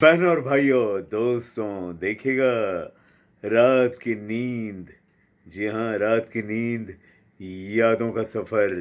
बहनों और भाइयों, दोस्तों, देखिएगा रात की नींद। जी हाँ, रात की नींद, यादों का सफ़र।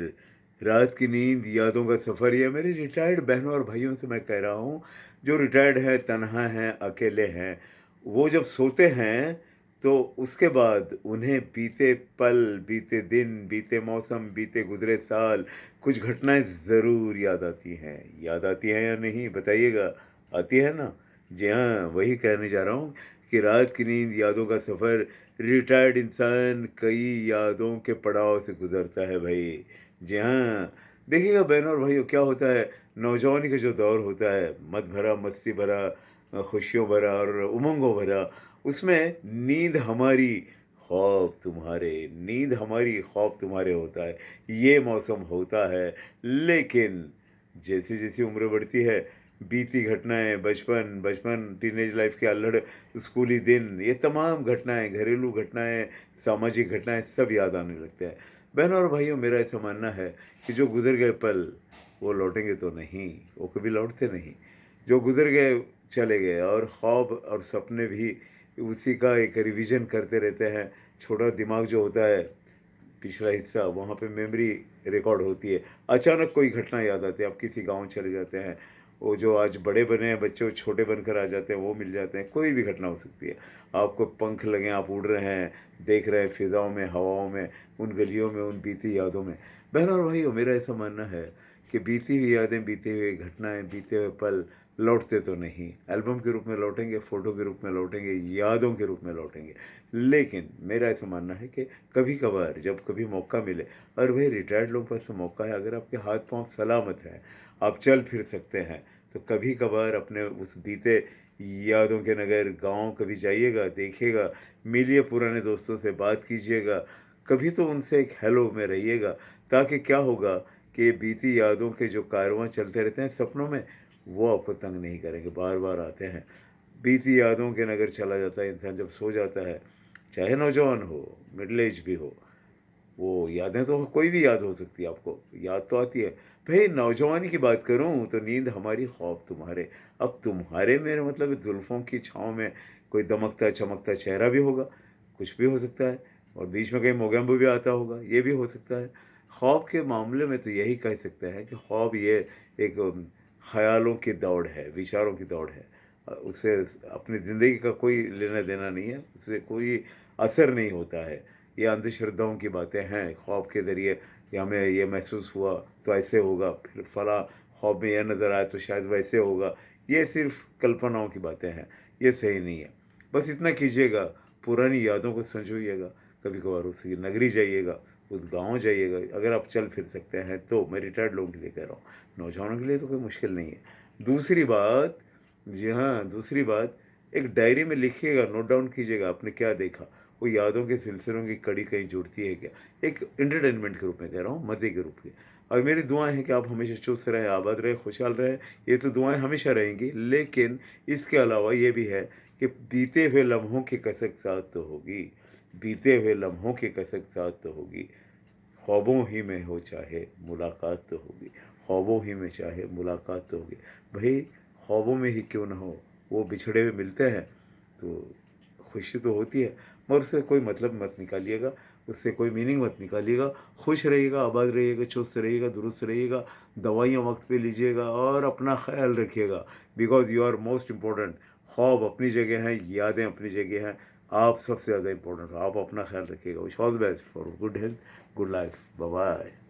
रात की नींद, यादों का सफ़र, ये मेरे रिटायर्ड बहनों और भाइयों से मैं कह रहा हूँ, जो रिटायर्ड हैं, तन्हा हैं, अकेले हैं। वो जब सोते हैं तो उसके बाद उन्हें बीते पल, बीते दिन, बीते मौसम, बीते गुजरे साल, कुछ घटनाएं ज़रूर याद आती हैं। याद आती हैं या नहीं, बताइएगा? आती है ना? जी हाँ, वही कहने जा रहा हूँ कि रात की नींद, यादों का सफ़र। रिटायर्ड इंसान कई यादों के पड़ाव से गुजरता है भाई। जी हाँ, देखिएगा बहनों और भाइयों, क्या होता है, नौजवानी का जो दौर होता है, मत भरा, मस्ती भरा, खुशियों भरा और उमंगों भरा, उसमें नींद हमारी, ख्वाब तुम्हारे, नींद हमारी, ख्वाब तुम्हारे होता है। ये मौसम होता है। लेकिन जैसे जैसे उम्र बढ़ती है, बीती घटनाएं, बचपन बचपन टीनेज लाइफ के अल्हड़ स्कूली दिन, ये तमाम घटनाएं, घरेलू घटनाएं, सामाजिक घटनाएं, सब याद आने लगते हैं। बहनों और भाइयों, मेरा ऐसा मानना है कि जो गुजर गए पल, वो लौटेंगे तो नहीं, वो कभी लौटते नहीं। जो गुजर गए चले गए, और ख्वाब और सपने भी उसी का एक रिवीजन करते रहते हैं। छोटा दिमाग जो होता है, पिछला हिस्सा, वहाँ पे मेमोरी रिकॉर्ड होती है। अचानक कोई घटना याद आती है, आप किसी गांव चले जाते हैं, वो जो आज बड़े बने हैं बच्चे, वो छोटे बनकर आ जाते हैं, वो मिल जाते हैं। कोई भी घटना हो सकती है। आपको पंख लगे, आप उड़ रहे हैं, देख रहे हैं फिजाओं में, हवाओं में, उन गलियों में, उन बीती यादों में। बहनों और भाइयों, मेरा ऐसा मानना है कि बीती हुई यादें, बीते हुए घटनाएं, बीते हुए पल लौटते तो नहीं। एल्बम के रूप में लौटेंगे, फ़ोटो के रूप में लौटेंगे, यादों के रूप में लौटेंगे। लेकिन मेरा ऐसा मानना है कि कभी कभार, जब कभी मौका मिले, और भाई रिटायर्ड लोगों पास तो मौका है, अगर आपके हाथ पांव सलामत हैं, आप चल फिर सकते हैं, तो कभी कभार अपने उस बीते यादों के नगर गांव कभी जाइएगा, देखिएगा, मिलिए पुराने दोस्तों से, बात कीजिएगा, कभी तो उनसे एक हेलो में रहिएगा। ताकि क्या होगा कि बीती यादों के जो कारवां चलते रहते हैं सपनों में, वो आपको तंग नहीं करेंगे, बार बार आते हैं। बीती यादों के नगर चला जाता है इंसान जब सो जाता है, चाहे नौजवान हो, मिडिल एज भी हो। वो यादें तो कोई भी याद हो सकती है, आपको याद तो आती है। भाई नौजवानी की बात करूं तो नींद हमारी, ख्वाब तुम्हारे। अब तुम्हारे मेरे मतलब जुल्फ़ों की छाँव में कोई दमकता चमकता चेहरा भी होगा, कुछ भी हो सकता है। और बीच में कहीं मोगैम्बो भी आता होगा, ये भी हो सकता है। ख्वाब के मामले में तो यही कह सकते हैं कि ख्वाब ये एक ख्यालों की दौड़ है, विचारों की दौड़ है। उससे अपनी ज़िंदगी का कोई लेना देना नहीं है, उससे कोई असर नहीं होता है। ये अंधश्रद्धाओं की बातें हैं। ख्वाब के ज़रिए कि हमें ये महसूस हुआ तो ऐसे होगा, फिर फला ख्वाब में यह नज़र आया तो शायद वैसे होगा, ये सिर्फ कल्पनाओं की बातें हैं। ये सही नहीं है। बस इतना कीजिएगा, पुरानी यादों को संजोइएगा, कभी कभार उसी नगरी जाइएगा, उस गांव जाइएगा, अगर आप चल फिर सकते हैं तो। मैं रिटायर्ड लोगों के लिए कह रहा हूँ, नौजवानों के लिए तो कोई मुश्किल नहीं है। दूसरी बात, जी हाँ, दूसरी बात, एक डायरी में लिखिएगा, नोट डाउन कीजिएगा आपने क्या देखा। वो यादों के सिलसिलों की कड़ी कहीं जुड़ती है क्या? एक एंटरटेनमेंट के रूप में कह रहा हूँ, मज़े के रूप में। और मेरी दुआएं हैं कि आप हमेशा चुस्त रहें, आबाद रहें, खुशहाल रहें। ये तो दुआएं हमेशा रहेंगी, लेकिन इसके अलावा ये भी है कि बीते हुए लम्हों की कसक साथ तो होगी। बीते हुए लम्हों की कसक साथ तो होगी। ख्वाबों ही में हो चाहे मुलाकात तो होगी। ख्वाबों ही में चाहे मुलाकात तो होगी। भाई ख्वाबों में ही क्यों ना हो, वो बिछड़े हुए मिलते हैं तो खुशी तो होती है। मगर उससे कोई मतलब मत निकालिएगा, उससे कोई मीनिंग मत निकालिएगा। खुश रहिएगा, आबाद रहिएगा, चुस्त रहिएगा, दुरुस्त रहिएगा, दवाइयाँ वक्त पे लीजिएगा और अपना ख्याल रखिएगा। Because you are most important. ख्वाब अपनी जगह हैं, यादें अपनी जगह हैं, आप सबसे ज़्यादा इम्पोर्टेंट हो। आप अपना ख्याल रखिएगा। Wish all the best for good health, good life. Bye bye.